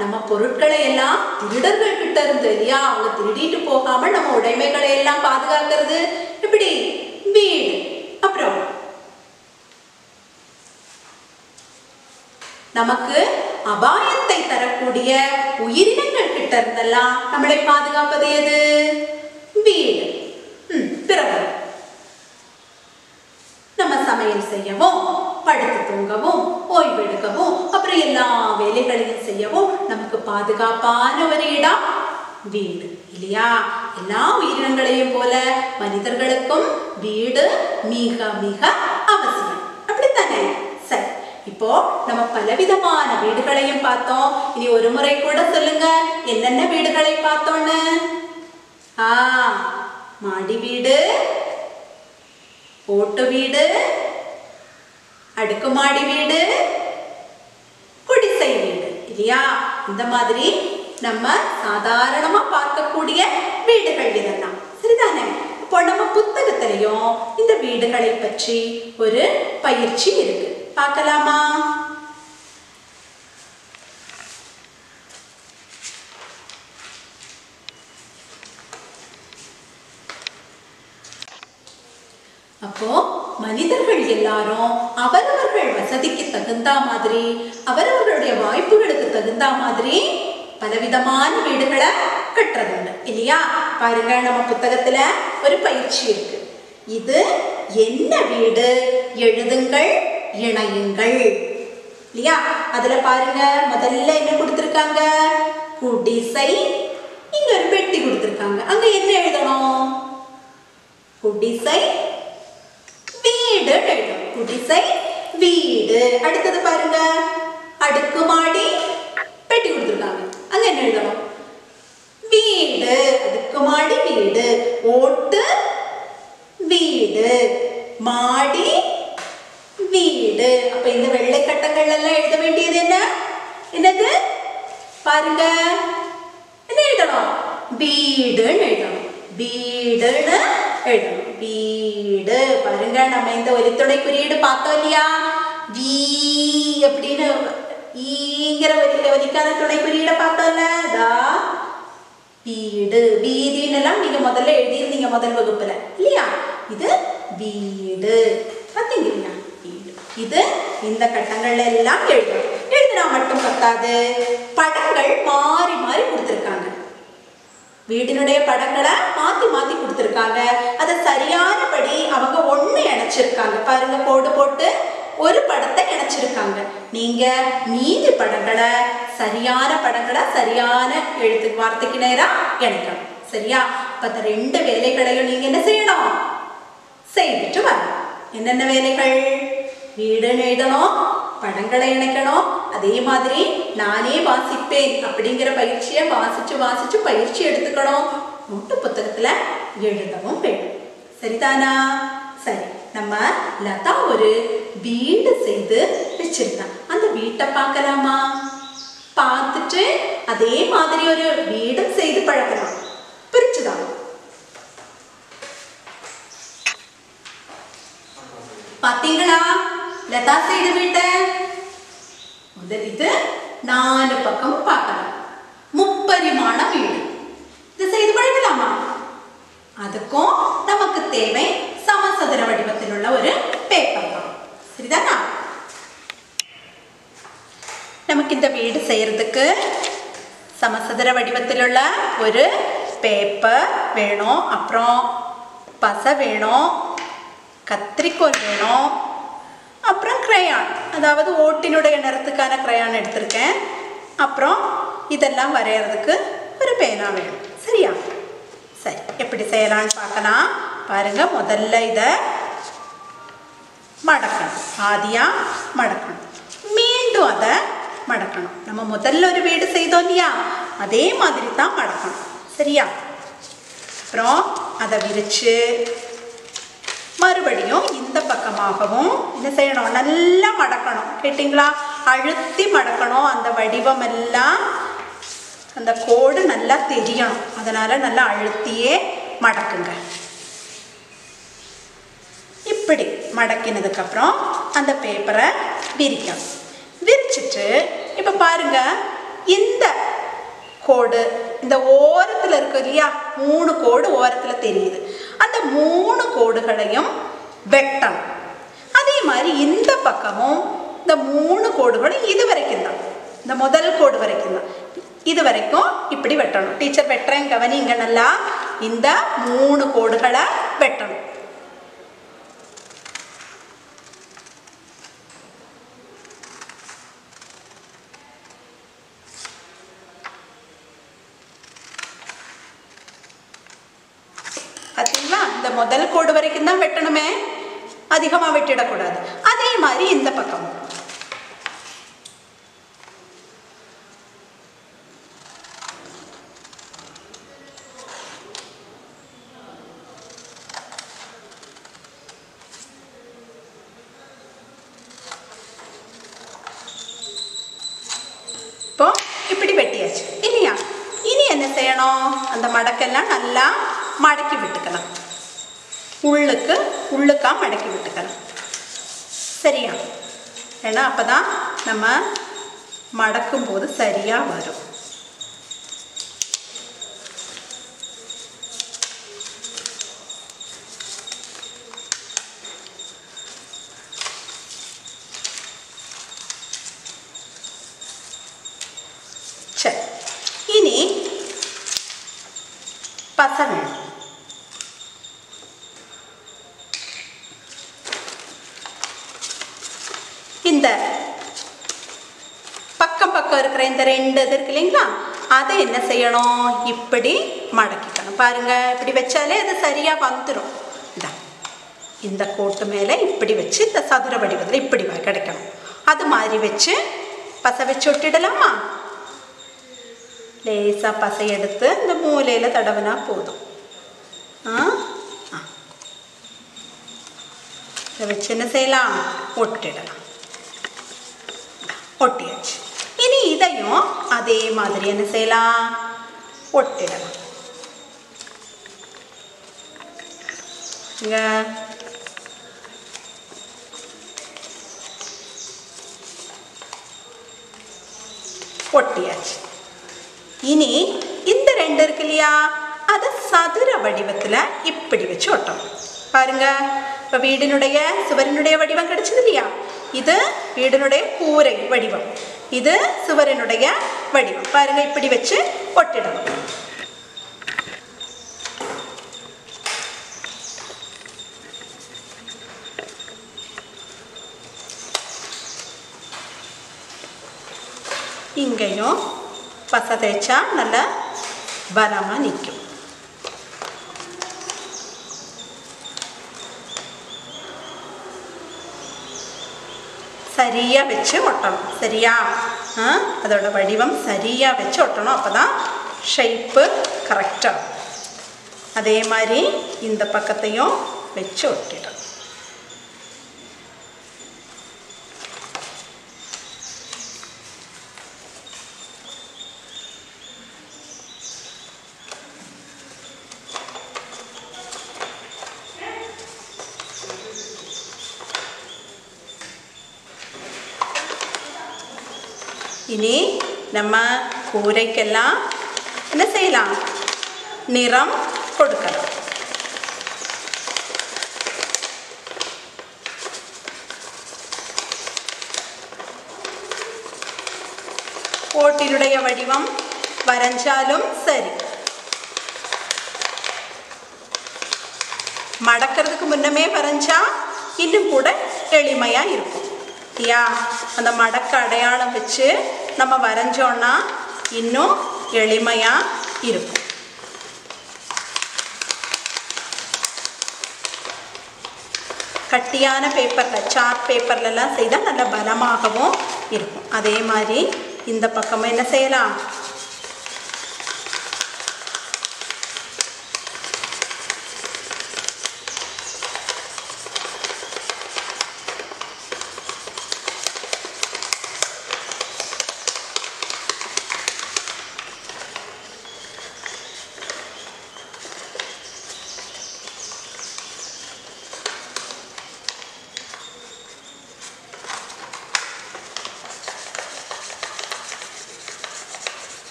நம்ம பொருட்களை எல்லாம் திருடர்கள் கிட்ட இருந்து இல்லையா, அவங்க திருடிட்டு போகாம நம்ம உடைமைகளை எல்லாம் பாதுகாக்கிறது எப்படி? வீடு. அப்புறம் நமக்கு அபாயத்தை தரக்கூடிய உயிரினங்கள் கிட்ட இருந்தெல்லாம் நம்மளை பாதுகாப்பது எது? வீடு. பிறகு நம்ம சமையல் செய்யவும், படுத்து தூங்கவும், ஓய்வெடுக்கவும், அப்புறம் எல்லா வேலைகளையும் செய்யவும் நமக்கு பாதுகாப்பான ஒரு இடம் வீடு இல்லையா? எல்லா உயிரினங்களையும் போல மனிதர்களுக்கும் வீடு மிக மிக அவசியம். அப்படித்தானே? சரி, இப்போ நம்ம பலவிதமான வீடுகளையும் பார்த்தோம். இனி ஒரு முறை கூட சொல்லுங்க, என்னென்ன வீடுகளை பார்த்தோன்னு. மாடி வீடு, ஓட்டு வீடு, அடுக்குமாடி வீடு, குடிசை வீடு இல்லையா? இந்த மாதிரி நம்ம சாதாரணமா பார்க்கக்கூடிய வீடுகள் இதெல்லாம். சரிதானே? இப்போ நம்ம புத்தகத்திலையும் இந்த வீடுகளை பற்றி ஒரு பயிற்சி இருக்கு, பார்க்கலாமா? அப்போ மனிதர்கள் எல்லாரும் அவரவர்கள் வசதிக்கு தகுந்த மாதிரி, அவரவர்களுடைய வாய்ப்புகளுக்கு தகுந்த மாதிரி பலவிதமான வீடுகளை கட்டுறதுண்டு இல்லையா? பாருங்க, நம்ம புத்தகத்துல ஒரு பயிற்சி இருக்கு. இது என்ன வீடு? எழுதுங்கள், இணையுங்கள் இல்லையா? அதுல பாருங்க, முதல்ல என்ன கொடுத்திருக்காங்க? குடிசை. இங்க ஒரு பெட்டி கொடுத்திருக்காங்க. அங்க என்ன எழுதணும்? குடிசை வீடு எழுதணும். குடிசை வீடு. அடுத்தது பாருங்க, அடுக்குமாடி. பெட்டி கொடுத்திருக்காங்க. அங்க என்ன எழுதணும்? வீடு. அடுக்குமாடி வீடு. ஓட்டு வீடு. மாடி வீடு. அப்ப இந்த வெள்ளை கட்டங்கள் எல்லாம் எழுத வேண்டியது என்ன? என்னது? பாருங்க, என்ன எழுதணும்? வீடுன்னு எழுதணும். வீடுன்னு எழுதணும். வீடு. பாருங்க, நம்ம இந்த ஒலித்துணை குறியீடு பார்த்தோம் இல்லையா? வீ அப்படின்னு ஈங்கிற ஒலிக்கான துணை குறியீட பார்த்தோம்ல. வீடு. வீதின்னு எல்லாம் நீங்க முதல்ல எழுதியிருந்தீங்க முதல் வகுப்புல இல்லையா? இது வீடு. பார்த்தீங்க இல்லையா? வீடு. இது இந்த கட்டங்கள்ல எல்லாம் எழுதணும். எழுதினா மட்டும் பத்தாது, படங்கள் மாறி மாறி கொடுத்திருக்காங்க. வீட்டினுடைய படங்களை மாத்தி மாத்தி கொடுத்திருக்காங்க. அதை சரியானபடி அவங்க ஒண்ணு இணைச்சிருக்காங்க. பாருங்க, கோடு போட்டு ஒரு படத்தை இணைச்சிருக்காங்க. நீங்க மீதி படங்களை, சரியான படங்களை சரியான எழுத்து வார்த்தைக்கு நேரா இணைக்கணும். சரியா? அப்ப ரெண்டு வேலைகளையும் நீங்க என்ன செய்யணும்? செய்துட்டு வரணும். என்னென்ன வேலைகள்? வீடுன்னு எழுதணும், படங்களை இணைக்கணும், அதே மாதிரி நானே வாசிப்பேன் அப்படிங்கிற பயிற்சியை வாசிச்சு வாசிச்சு பயிற்சி எடுத்துக்கணும். நோட்டு புத்தகத்துல எழுதவும் வேணும். சரிதானா? சரி, நம்ம லதா ஒரு வீடு செய்து வச்சிருக்காங்க. அந்த வீட்டை பார்க்கலாமா? பார்த்துட்டு அதே மாதிரி ஒரு வீடும் செய்து பழக்கலாம். பிரிச்சுதான் பாத்தீங்களா? லதா செய்த வீட்டை முதல் இது 4 பக்கம் பார்க்கலாம். முப்பரிமாண வீடு. இது செய்து பழகலாமா? அதுக்கும் நமக்கு தேவை சமசதுர வடிவத்தில் உள்ள ஒரு பேப்பர் தான். சரிதானா? நமக்கு இந்த வீடு செய்யறதுக்கு சமசதுர வடிவத்தில் உள்ள ஒரு பேப்பர் வேணும். அப்புறம் பசை வேணும், கத்திரிக்கோல் வேணும், அப்புறம் கிரையான், அதாவது ஓட்டினுடைய நிறத்துக்கான கிரையான் எடுத்திருக்கேன். அப்புறம் இதெல்லாம் வரைகிறதுக்கு ஒரு பேனா வேணும். சரியா? சரி, எப்படி செய்யலான்னு பார்க்கலாம். பாருங்க, முதல்ல இதை மடக்கணும். ஆதியாக மடக்கணும், மீண்டும் அதை மடக்கணும். நம்ம முதல்ல ஒரு வீடு செய்தோம் இல்லையா, அதே மாதிரி தான் மடக்கணும். சரியா? அப்புறம் அதை விரித்து மறுபடியும் இந்த பக்கமாகவும் என்ன செய்யணும்? நல்லா மடக்கணும். கேட்டிங்களா? அழுத்தி மடக்கணும். அந்த வடிவம் எல்லாம், அந்த கோடு நல்லா தெரியணும். அதனால நல்லா அழுத்தியே மடக்குங்க. இப்படி இப்படி மடக்கினதுக்கப்புறம் அந்த பேப்பரை விரிக்கணும். விரிச்சிட்டு இப்போ பாருங்க, இந்த கோடு இந்த ஓரத்தில் இருக்கு இல்லையா, 3 கோடு ஓரத்தில் தெரியுது. அந்த 3 கோடுகளையும் வெட்டணும். அதே மாதிரி இந்த பக்கமும் இந்த 3 கோடுகளும் இது வரைக்கும் தான், இந்த முதல் கோடு வரைக்கும் தான், இது வரைக்கும் இப்படி வெட்டணும். டீச்சர் வெட்டுறேன், கவனிங்க நல்லா. இந்த 3 கோடுகளை வெட்டணும். பார்த்தீங்களா, இந்த முதல் கோடு வரைக்கும் தான் வெட்டணுமே, அதிகமாக வெட்டிடக்கூடாது. அதே மாதிரி இந்த பக்கம் இப்போ இப்படி வெட்டியாச்சு இல்லையா. இனி என்ன செய்யணும், அந்த மடக்கெல்லாம் நல்லா மடக்கி விட்டுக்கலாம், உள்ளுக்கா மடக்கி விட்டுக்கலாம். சரியா, ஏன்னா அப்போதான் நம்ம மடக்கும் போது சரியாக வரும். சரி, இனி பசை வேணும். இந்த பக்கம் இருக்கிற இந்த 2 இது இருக்கு இல்லைங்களா, அதை என்ன செய்யணும், இப்படி மடக்கிக்கணும். பாருங்க, இப்படி வச்சாலே அது சரியா வந்துடும். இந்த கோட்டு மேலே இப்படி வச்சு இந்த சதுர வடிவத்தில் இப்படி கிடைக்கணும். அது மாதிரி வச்சு பசை வச்சு ஒட்டிடலாமா. லேசாக பசை எடுத்து இந்த மூலையில் தடவினா போதும். இதை வச்சு என்ன செய்யலாம், ஒட்டிடலாம். ஒட்டியாச்சு. இனி இதையும் அதே மாதிரி என்ன செய்யலாம், ஒட்டிடலாம். ஒட்டியாச்சு. இனி இந்த 2 இருக்கு இல்லையா, அதை சதுர வடிவத்தில் இப்படி வச்சு ஒட்டணும். பாருங்க, இப்போ வீடினுடைய சுவரினுடைய வடிவம் கிடைச்சது இல்லையா, இது வீடினுடைய கூரை வடிவம், இது சுவரினுடைய வடிவம். பாருங்க, இப்படி வச்சு ஒட்டிடணும். இங்கேயும் பசை தேய்ச்சா நல்லா பலமாக நிற்கும். சரியாக வச்சு ஒட்டணும். சரியா, அதோட வடிவம் சரியாக வச்சு ஒட்டணும். அப்போ தான் ஷேப்பு கரெக்டாக. அதே மாதிரி இந்த பக்கத்தையும் வச்சு ஒட்டிடணும். இனி நம்ம கூரைக்கெல்லாம் என்ன செய்யலாம், நிறம் கொடுக்கலாம். கோட்டினுடைய வடிவம் வரைஞ்சாலும் சரி, மடக்கிறதுக்கு முன்னமே வரைஞ்சா இன்னும் கூட எளிமையாக இருக்கும். இல்லையா, அந்த மடக்க அடையாளம் வச்சு நம்ம வரைஞ்சோன்னா இன்னும் எளிமையாக இருக்கும். கட்டியான பேப்பரில், சார்ட் பேப்பர்லலாம் செய்தால் நல்ல பலமாகவும் இருக்கும். அதே மாதிரி இந்த பக்கமும் என்ன செய்யலாம்,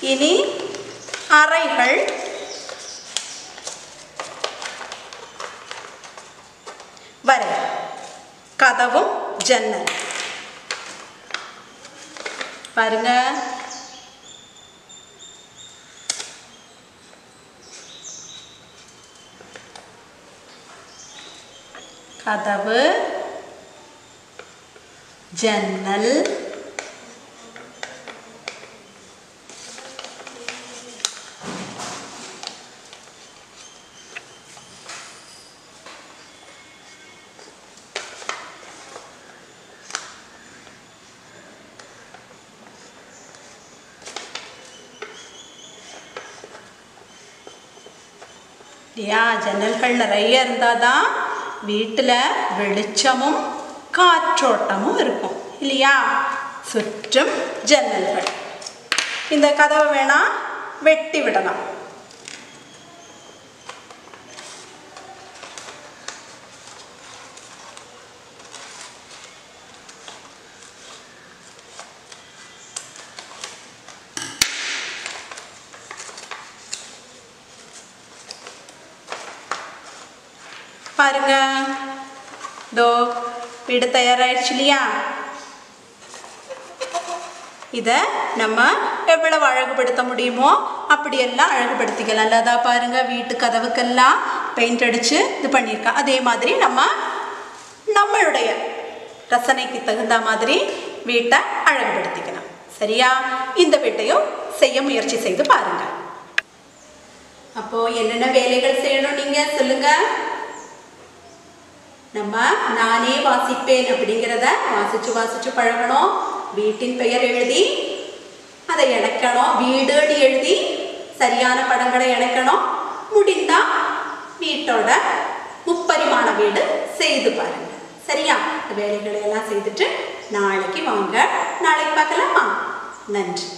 இனி அறைகள், வரை, கதவும் ஜன்னல். பாருங்க, கதவு, ஜன்னல், இல்லையா? ஜன்னல்கள் நிறைய இருந்தால் தான் வீட்டில் வெளிச்சமும் காற்றோட்டமும் இருக்கும் இல்லையா? சுற்றும் ஜன்னல்கள். இந்த கதவை வேணா வெட்டி விடலாம். பாருங்க, இதோ வீடு தயாராகிடுச்சு இல்லையா? இதை நம்ம எவ்வளவு அழகுபடுத்த முடியுமோ அப்படியெல்லாம் அழகுபடுத்திக்கலாம். இல்லதா பாருங்க, வீட்டு கதவுக்கெல்லாம் பெயிண்ட் அடித்து இது பண்ணியிருக்கேன். அதே மாதிரி நம்மளுடைய ரசனைக்கு தகுந்த மாதிரி வீட்டை அழகுபடுத்திக்கலாம். சரியா? இந்த வீட்டையும் செய்ய முயற்சி செய்து பாருங்க. அப்போ என்னென்ன வேலைகள் செய்யணும் நீங்க சொல்லுங்க. நம்ம நானே வாசிப்பேன் அப்படிங்கிறத வாசிச்சு பழகணும். வீட்டின் பெயர் எழுதி அதை இணைக்கணும். வீடுன்னு எழுதி சரியான படங்களை இணைக்கணும். முடிந்தா வீட்டோட முப்பரிமாண வீடு செய்து பாருங்க. சரியா? வேலைகளை எல்லாம் செய்துட்டு நாளைக்கு வாங்க. நாளைக்கு பார்க்கலாமா? நன்றி.